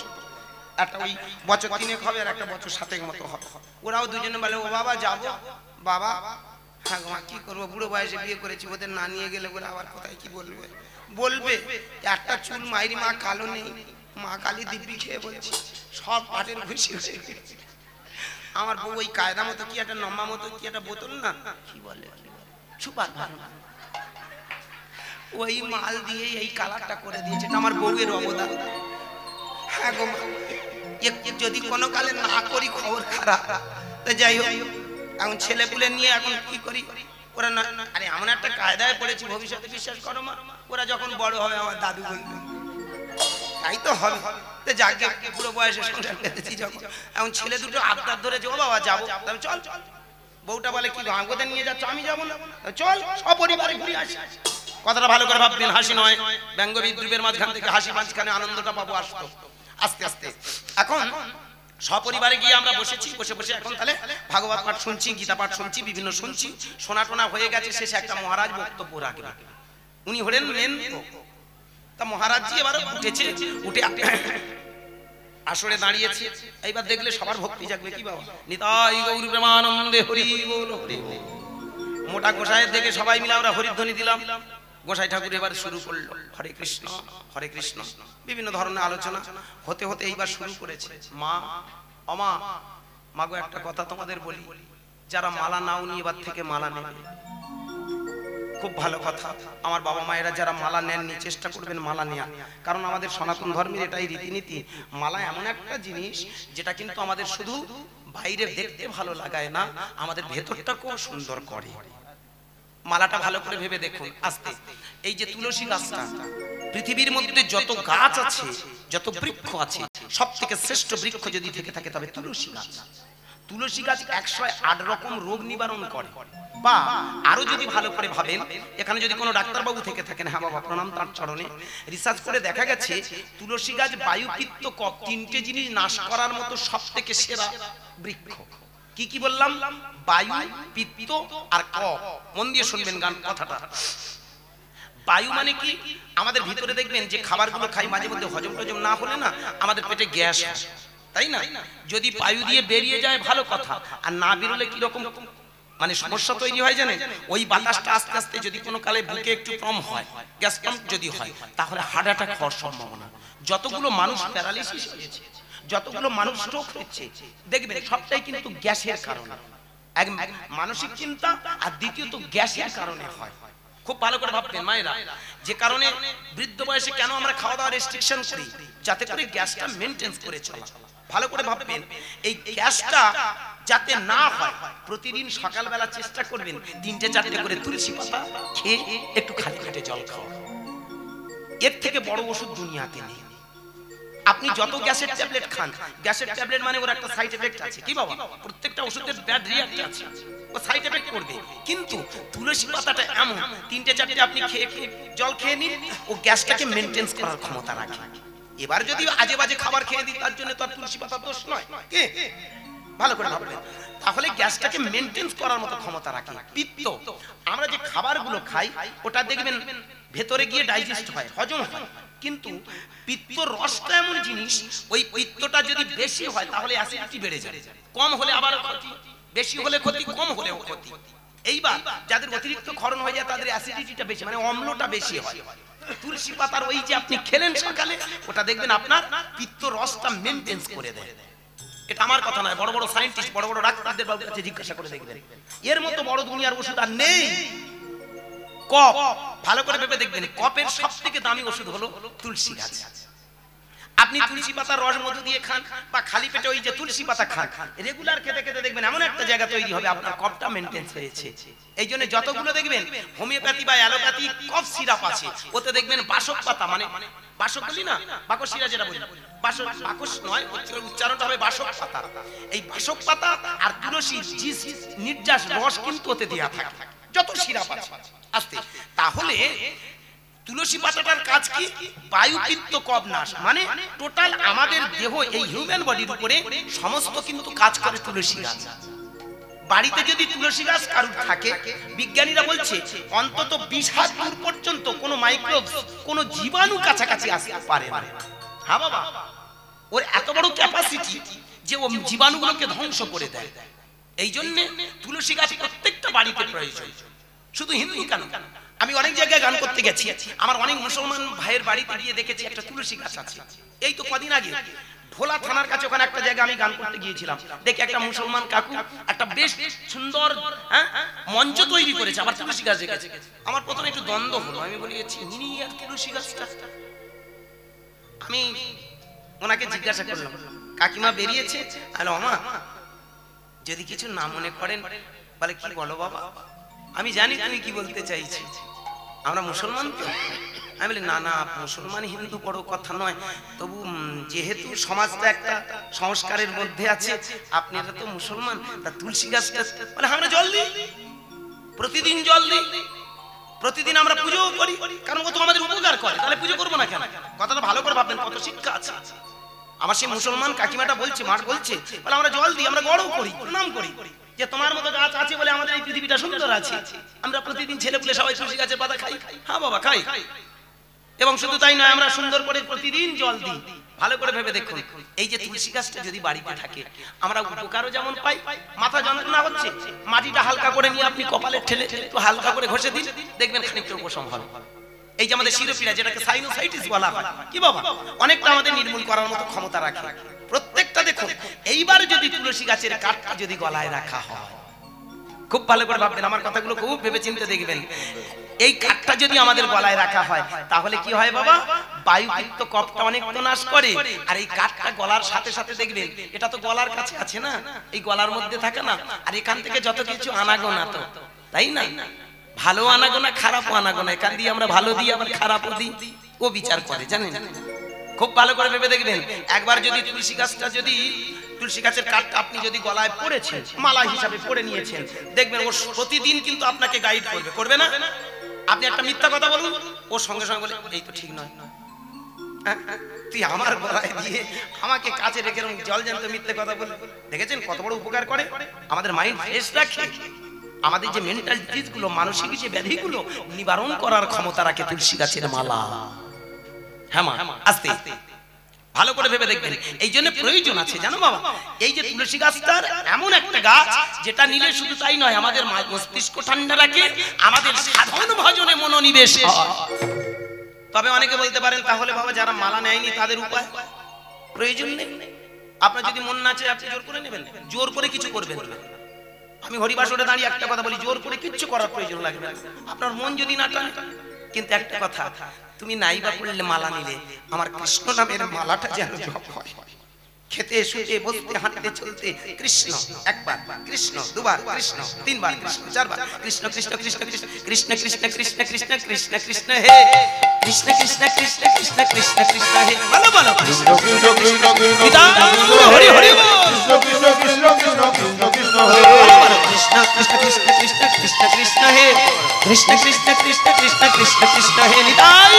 একটা ওই বছর 3 হবে আর একটা বছর 7 মতো হবে। ওরাও দুজনে বলে ও বাবা যাবো। বাবা হ্যাঁ মা কি করবো, বুড়ো বয়সে বিয়ে করেছি, ওদের না নিয়ে গেলে ওরা আবার কোথায় কি বলবে বলবে। একটা চুল মাইরি মা কালো নেই, মা কালী দিব্যি খেয়ে বলছি সব পাটের ঘুষি হয়ে গেছে। আমার বউ ওই কায়দা মতো কি একটা লম্বা মতো কি একটা বোতল না কি বলে সুপার, ওই মাল দিয়ে এই কালারটা করে দিয়েছে। আমার বউয়ের অবদান। হ্যাঁ গো যদি কোনো কালে না করি খবর খারাপ। যাই হোক, এখন ছেলে পুলে নিয়ে এখন কি করি, ওরা না আরে এমন একটা কায়দায় পড়েছি, ভবিষ্যতে বিশ্বাস করো মা, ওরা যখন বড় হবে আমার দাদু বলবে, তাই তো হবে। যাকে পুরো বয়সে সংসার পেতেছি যখন, এখন ছেলে দুটো আবদার ধরেছে ও বাবা যাবো, চল। বউটা বলে কি ভাঙ্গতে নিয়ে যাচ্ছ, আমি যাবো না, চল সপরিবারে ঘুরে আসি। কথাটা ভালো করে ভাববেন, হাসি নয়, ব্যঙ্গ বিদ্রুপের মাঝখান থেকে হাসি, মাঝখানে আনন্দটা পাবো আসতো আস্তে আস্তে। এখন সপরিবারে গিয়ে আমরা বসেছি, বসে বসে এখন তাহলে ভাগবত পাঠ শুনছি, গীতা পাঠ শুনছি, বিভিন্ন শুনছি, শোনা টোনা হয়ে গেছে। শেষে একটা মহারাজ বক্তব্য রাখবে, উনি হলেন মেন। তা মহারাজজি এবার উঠেছে, উঠে আসরে দাঁড়িয়েছে। এইবার দেখলে সবার ভক্তি জাগবে কি বাবা, নিতাই গৌর প্রেমানন্দে হরি বল হরি বল। মোটা গোসাইয়ের দেখে সবাই মিলে আমরা হরিধ্বনি দিলাম। গোসাই ঠাকুর এবার শুরু করলো হরে কৃষ্ণ হরে কৃষ্ণ, বিভিন্ন ধরনের আলোচনা হতে হতে এইবার শুরু করেছে মা অমা। মাগো একটা কথা তোমাদের বলি, যারা মালা নাও নি এবার থেকে মালা নেবে, খুব ভালো কথা। আমার বাবা মায়েরা যারা মালা নেননি চেষ্টা করবেন মালা নেওয়া, কারণ আমাদের সনাতন ধর্মের এটাই রীতিনীতি। মালা এমন একটা জিনিস যেটা কিন্তু আমাদের শুধু বাইরে দেখতে ভালো লাগায় না, আমাদের ভেতরটাকেও সুন্দর করে। মালাটা ভালো করে ভেবে দেখুন। আস্তে এই যে তুলসী গাছটা, পৃথিবীর মধ্যে যত গাছ আছে, যত বৃক্ষ আছে, সব থেকে শ্রেষ্ঠ বৃক্ষ যদি থেকে থাকে তবে তুলসী গাছ। তুলসী গাছ 108 রকম রোগ নিবারণ করে। বা আরো যদি ভালো করে ভাবেন, এখানে যদি কোনো ডাক্তারবাবু থেকে থাকেন, হ্যাঁ বাবা প্রণাম তার চরণে, রিসার্চ করে দেখা গেছে তুলসী গাছ বায়ু, পিত্ত, কফ তিনটে জিনিস নাশ করার মতো সব থেকে সেরা বৃক্ষ। কি কি বললাম? বায়ু, পিত্ত আর কফ। মন দিয়ে শুনবেন গান কথাটা। বায়ু মানে কি? আমাদের ভিতরে দেখবেন যে খাবারগুলো খাই মাঝে মধ্যে হজম টজম না হলে না আমাদের পেটে গ্যাস হয়, তাই না? যদি বায়ু দিয়ে বেরিয়ে যায় ভালো কথা, আর না বেরোলে কি রকম মানে সমস্যা তৈরি হয় জানেন? ওই বাতাসটা আস্তে আস্তে যদি কোনো কালে বুকে একটু কম হয়, গ্যাস কম যদি হয়, তাহলে হার্ট অ্যাটাক হওয়ার সম্ভাবনা। যতগুলো মানুষ প্যারালিসিস হয়েছে, যতগুলো মানুষ স্ট্রোক হচ্ছে, দেখবেন সবটাই কিন্তু গ্যাসের কারণে। এক মানসিক চিন্তা, আর দ্বিতীয়ত গ্যাসের কারণে হয়। খুব ভালো করে ভাববেন মায়েরা, যে কারণে বৃদ্ধ বয়সে কেন আমরা খাওয়া দাওয়া রেস্ট্রিকশন করি, যাতে করে গ্যাসটা মেনটেন করে চলা। ভালো করে ভাববেন, এই গ্যাসটা যাতে না হয় প্রতিদিন সকালবেলা চেষ্টা করবেন 3-4টে করে তুলসী পাতা খেয়ে একটু খালি পেটে জল খাওয়া। এর থেকে বড় ওষুধ দুনিয়াতে নেই। আপনি যত গ্যাসের ট্যাবলেট খান, গ্যাসের ট্যাবলেট মানে ওর একটা সাইড এফেক্ট আছে, কি বাবা? প্রত্যেকটা ওষুধের ব্যাড রিঅ্যাক্ট আছে, ও সাইড এফেক্ট করবে। কিন্তু তুলসী পাতাটা এমন 3-4টে আপনি খেয়ে জল খেয়ে নিন, ও গ্যাসটাকে মেনটেন করার ক্ষমতা রাখে। এবার যদি আজে বাজে খাবার খেয়ে দিই, তার জন্য তো আর তুলসী পাতা দোষ নয়, কি? ভালো করে ভাববেন। তাহলে গ্যাসটাকে মেনটেন করার মতো ক্ষমতা রাখে। পিত্ত, আমরা যে খাবারগুলো খাই ওটা দেখবেন ভেতরে গিয়ে ডাইজেস্ট হয়, হজম হয়। কিন্তু পিত্ত রসটা এমন জিনিস, ওই পিত্তটা যদি বেশি হয় তাহলে অ্যাসিডিটি বেড়ে যায়, কম হলে আবার ক্ষতি, বেশি হলে ক্ষতি, কম হলেও ক্ষতি। এইবার যাদের অতিরিক্ত ক্ষরণ হয়ে যায় তাদের অ্যাসিডিটিটা বেশি, মানে অম্লটা বেশি হয়। তুলসী পাতার ওই যে আপনি খেলেন সকালে, ওটা দেখবেন আপনার পিত্ত রসটা মেনটেন করে দেয়। এটা আমার কথা নয়, বড় বড় সায়েন্টিস্ট, বড় বড় ডাক্তারদের কাছে জিজ্ঞাসা করে দেখবেন। এর মতো বড় দুনিয়ার ওষুধ আর নেই। কফ, ভালো করে ভেবে দেখবেন, কফের সবথেকে দামি ওষুধ হলো তুলসী গাছ। আপনি তুলসী পাতার রস মধু দিয়ে খান, বা খালি পেটে ওই যে তুলসী পাতা খান, রেগুলার খেতে খেতে দেখবেন এমন একটা জায়গা তৈরি হবে আপনার কফটা মেনটেন হয়েছে। এই জন্য যতগুলো দেখবেন হোমিওপ্যাথি বা অ্যালোপ্যাথি কফ সিরাপ আছে, ওতে দেখবেন বাসক পাতা, মানে বাসক বলি না, বাকশিরা যেটা বলি, বাকশ নয়, উচ্চারণটা হবে বাসক পাতা। এই বাসক পাতা আর তুলসী নির্যাস রস কিন্তু ওতে দেওয়া থাকে, যত সিরাপ আছে। আস্তে তাহলে তুলসী পাতাটার কাজ কি? বায়ু, পিত্ত, কফ নাশ, মানে টোটাল আমাদের দেহ, এই হিউম্যান বডির উপরে সমস্ত কিন্তু কাজ করে তুলসী গাছ। বাড়িতে যদি তুলসী গাছ কারুর থাকে, বিজ্ঞানীরা বলছে অন্তত 20 হাত দূর পর্যন্ত কোনো মাইক্রোবস, কোনো জীবাণু কাছাকাছি আসতে পারে না। হ্যাঁ বাবা, ওর এত বড় ক্যাপাসিটি যে ও জীবাণুগুলোকে ধ্বংস করে দেয়। এই জন্য তুলসী গাছ প্রত্যেকটা বাড়িতে প্রয়োজন। শুধু হিন্দু কেন, আমি অনেক জায়গায় গান করতে গেছি, আমার অনেক মুসলমান ভাইয়ের বাড়িতে গিয়ে দেখেছি একটা তুলসী গাছ আছে। এই তো কদিন আগে ভোলা থানার কাছে ওখানে একটা জায়গায় আমি গান করতে গিয়েছিলাম, দেখি একটা মুসলমান কাকু একটা বেশ সুন্দর মঞ্চ তৈরি করেছে, আবার তুলসী গাছ রেখেছে। আমার প্রথমে একটু দ্বন্দ্ব হলো, আমি বলি চিনি আর তুলসী গাছটা। আমি ওনাকে জিজ্ঞাসা করলাম, কাকিমা বেরিয়েছে, হ্যালো আমা, যদি কিছু না মনে করেন, বলে কি বলো বাবা? আমি জানি তুমি কি বলতে চাইছি, আমরা মুসলমান তো। আমি বলি না না, মুসলমান হিন্দু বড় কথা নয়, তবু যেহেতু সমাজটা একটা সংস্কারের মধ্যে আছে, আপনারা তো মুসলমান, তা তুলসী গাছটা। বলে আমরা জল দিই, প্রতিদিন জল দিই, প্রতিদিন আমরা পুজো করি, কারণ ও তো আমাদের উপকার করে, তাহলে পুজো করবো না কেন? কথাটা ভালো করে ভাববেন, কত শিক্ষা আছে। আমার সেই মুসলমান কাকিমাটা বলছে, মার বলছে, বলে আমরা জল দিই, আমরা গড়ও করি, প্রণাম করি, যে তোমার মতো গাছ আছে বলে আমাদের এই পৃথিবীটা সুন্দর আছে। আমরা প্রতিদিন ছেলে পুলে সবাই তুলসী গাছের পাতা খাই। হ্যাঁ বাবা খাই, এবং শুধু তাই নয়, আমরা সুন্দর করে প্রতিদিন জল দিই। ভালো করে ভেবে দেখুন, এই যে তুলসী গাছটা যদি বাড়িতে থাকে, আমরা উপকারও যেমন পাই। মাথা যন্ত্রণা হচ্ছে, মাটিটা হালকা করে নিয়ে আপনি কপালে ঠেলে একটু হালকা করে ঘষে দিন, দেখবেন খানিকটা উপশম হবে। এই যে আমাদের শিরোপীড়া, যেটাকে সাইনোসাইটিস বলা হয়, কি বাবা, অনেকটা আমাদের নির্মূল করার মতো ক্ষমতা রাখে প্রত্যেকটা। দেখুন এইবার যদি তুলসী গাছের কাঠটা যদি গলায় রাখা হয়, খুব ভালো করে ভাববেন, আমার কথাগুলো খুব ভেবে চিন্তে দেখবেন। এই কাঠটা যদি আমাদের গলায় রাখা হয় তাহলে কি হয় বাবা, বায়ুযুক্ত কফটা অনেক তো নাশ করে। আর এই কাঠটা গলার সাথে সাথে দেখবেন এটা তো গলার কাছে আছে না, এই গলার মধ্যে থাকে না, আর এখান থেকে যত কিছু আনাগোনা তো, তাই না, ভালো আনাগোনা খারাপ আনাগোনা, এখান দিয়ে আমরা ভালো দিই আবার খারাপও দিই, ও বিচার করে জানেন। খুব ভালো করে ভেবে দেখবেন, একবার যদি তুলসী গাছটা যদি তুলসী গাছের কাঠটা আপনি যদি গলায় পড়েছেন মালা হিসাবে পড়ে নিয়েছেন, দেখবেন ও প্রতিদিন কিন্তু আপনাকে গাইড করবে, করবে না? আপনি একটা মিথ্যা কথা বলুন, ও সঙ্গে সঙ্গে বলে এই তো ঠিক নয়, তুই আমার গলায় দিয়ে আমাকে কাছে রেখে জল জ্যান্ত মিথ্যে কথা বলে। দেখেছেন কত বড় উপকার করে, আমাদের মাইন্ড ফ্রেশ রাখে, আমাদের যে মেন্টাল ডিজিজ গুলো, মানসিক যে ব্যাধিগুলো নিবারণ করার ক্ষমতা রাখে তুলসী গাছের মালা। হ্যাঁ মা, আস্তে ভালো করে ভেবে দেখবেন, এই জন্য প্রয়োজন আছে জানো বাবা, এই যে তুলসী গাছটার এমন একটা গাছ যেটা নিলে শুধু তাই নয়, আমাদের মস্তিষ্ক ঠান্ডা রাখে, আমাদের সাধন ভজনে মনোনিবেশ। তবে অনেকে বলতে পারেন তাহলে বাবা যারা মালা নেয়নি তাদের উপায়, প্রয়োজন নেই। আপনার যদি মন না চায় আপনি জোর করে নেবেন, জোর করে কিছু করবেন না। আমি হরিবাসরে দাঁড়িয়ে একটা কথা বলি, জোর করে কিচ্ছু করার প্রয়োজন লাগবে না, আপনার মন যদি না টানে। কিন্তু একটা কথা, তুমি নাইবা পড়লে মালা নিলে আমার কৃষ্ণ নামের মালাটা যেন জপ হয়, খেতে শুতে বসতে হাঁটতে চলতে কৃষ্ণ একবার, কৃষ্ণ দুবার, কৃষ্ণ তিনবার, কৃষ্ণ চারবার, কৃষ্ণ কৃষ্ণ কৃষ্ণ কৃষ্ণ কৃষ্ণ কৃষ্ণ কৃষ্ণ কৃষ্ণ কৃষ্ণ কৃষ্ণ হে কৃষ্ণ কৃষ্ণ কৃষ্ণ কৃষ্ণ কৃষ্ণ কৃষ্ণ হে, বলো বলো কৃষ্ণ কৃষ্ণ কৃষ্ণ কৃষ্ণ হরি হরি কৃষ্ণ কৃষ্ণ কৃষ্ণ কৃষ্ণ কৃষ্ণ কৃষ্ণ হে, কৃষ্ণ কৃষ্ণ কৃষ্ণ কৃষ্ণ কৃষ্ণ কৃষ্ণ হে কৃষ্ণ কৃষ্ণ কৃষ্ণ কৃষ্ণ কৃষ্ণ কৃষ্ণ হে, নিতাই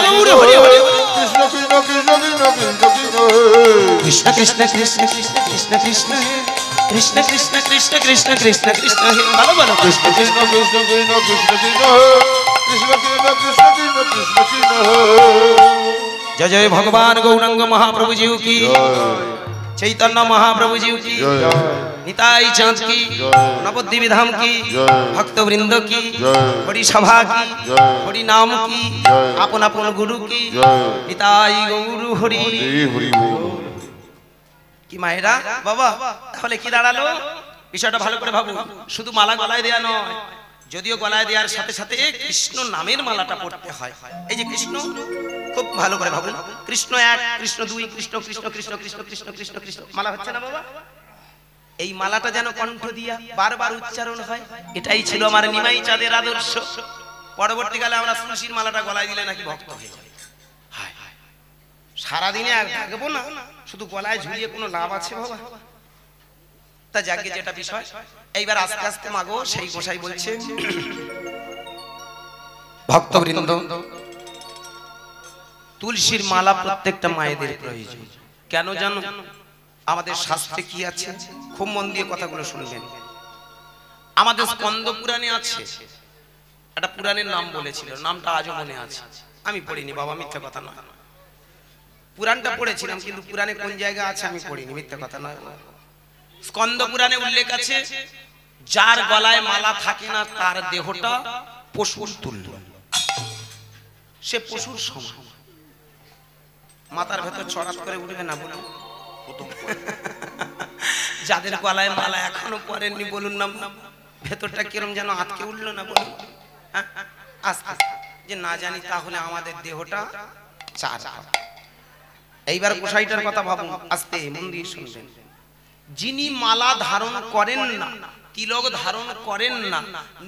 গৌর হরি হরি কৃষ্ণ কৃষ্ণ কৃষ্ণ হে কৃষ্ণ কৃষ্ণ কৃষ্ণ কৃষ্ণ কৃষ্ণ কৃষ্ণ হে Krishna Krishna Krishna Krishna Krishna Krishna Krishna Krishna Krishna Krishna Krishna Krishna balo balo Krishna Krishna Krishna Krishna Krishna Krishna Krishna Krishna Krishna Krishna Krishna जय जय भगवान गौरंग महाप्रभु जी की, चैतन्य महाप्रभु जी की, निताई चांद की, नवद्वीप धाम की, भक्त वृंद की, बड़ी सभा की, बड़ी नाम की, अपन अपन गुरु की, निताई गौर हरि हरि কি মায়েরা বাবা, তাহলে কি দাঁড়ালো বিষয়টা ভালো করে ভাবুন। শুধু মালা গলায় দেয়া নয়, যদিও গলায় দেওয়ার সাথে সাথে কৃষ্ণ নামের মালাটা পড়তে হয়। এই যে কৃষ্ণ, খুব ভালো করে ভাবুন, কৃষ্ণ এক, কৃষ্ণ দুই, কৃষ্ণ কৃষ্ণ কৃষ্ণ কৃষ্ণ কৃষ্ণ কৃষ্ণ কৃষ্ণ, মালা হচ্ছে না বাবা? এই মালাটা যেন কণ্ঠ দিয়া বারবার উচ্চারণ হয়, এটাই ছিল আমার নিমাই চাঁদের আদর্শ। পরবর্তীকালে আমরা তুলসীর মালাটা গলায় দিলে নাকি ভক্ত হয়ে যায়। সারাদিনে আর থাকবো না, শুধু গলায় ঝুলিয়ে কোনো লাভ আছে বাবা? তা যাকে যেটা বিষয়, এইবার আস্তে আস্তে মাগো সেই গোসাই বলছে, ভক্তবৃন্দ তুলসীর মালা প্রত্যেকটা মায়েদের প্রয়োজন। কেন জানো? আমাদের শাস্ত্রে কি আছে, খুব মন দিয়ে কথাগুলো শুনবেন। আমাদের স্কন্দ পুরাণে আছে, একটা পুরাণের নাম বলেছিল, নামটা আজও মনে আছে, আমি পড়িনি বাবা, মিথ্যা কথা নয়। পুরাণটা পড়েছিলাম কিন্তু পুরাণে কোন জায়গা আছে আমি পড়িনি, মিথ্যা কথা নয়। স্কন্দ পুরাণে উল্লেখ আছে, যার গলায় মালা থাকে না তার দেহটা পশুর তুল্য, সে পশুর সমান। মাথার ভেতর চড়াত করে উঠবে না বলুন? যাদের গলায় মালা এখনো পরেননি বলুন না, ভেতরটা কিরম যেন আটকে উঠলো না বলুন? আস্তে যে না জানি তাহলে আমাদের দেহটা চার। এইবার গোসাইটার কথা ভাবুন, আস্তে মন দিয়ে শুনবেন। যিনি মালা ধারণ করেন না তিলক ধারণ করেন না,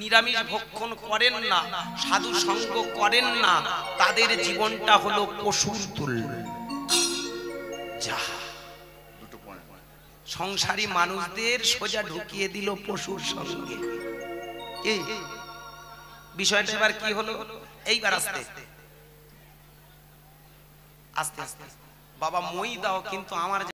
নিরামিষ ভক্ষণ করেন না, সাধু সঙ্গ করেন না, তাদের জীবনটা হলো পশুর তুল্য। যা সংসারী মানুষদের সোজা ঢুকিয়ে দিল পশুর সঙ্গে। এই বিষয়টা এবার কি হলো? এইবার আস্তে আস্তে আস্তে বাবা মই দাও, কিন্তু আমার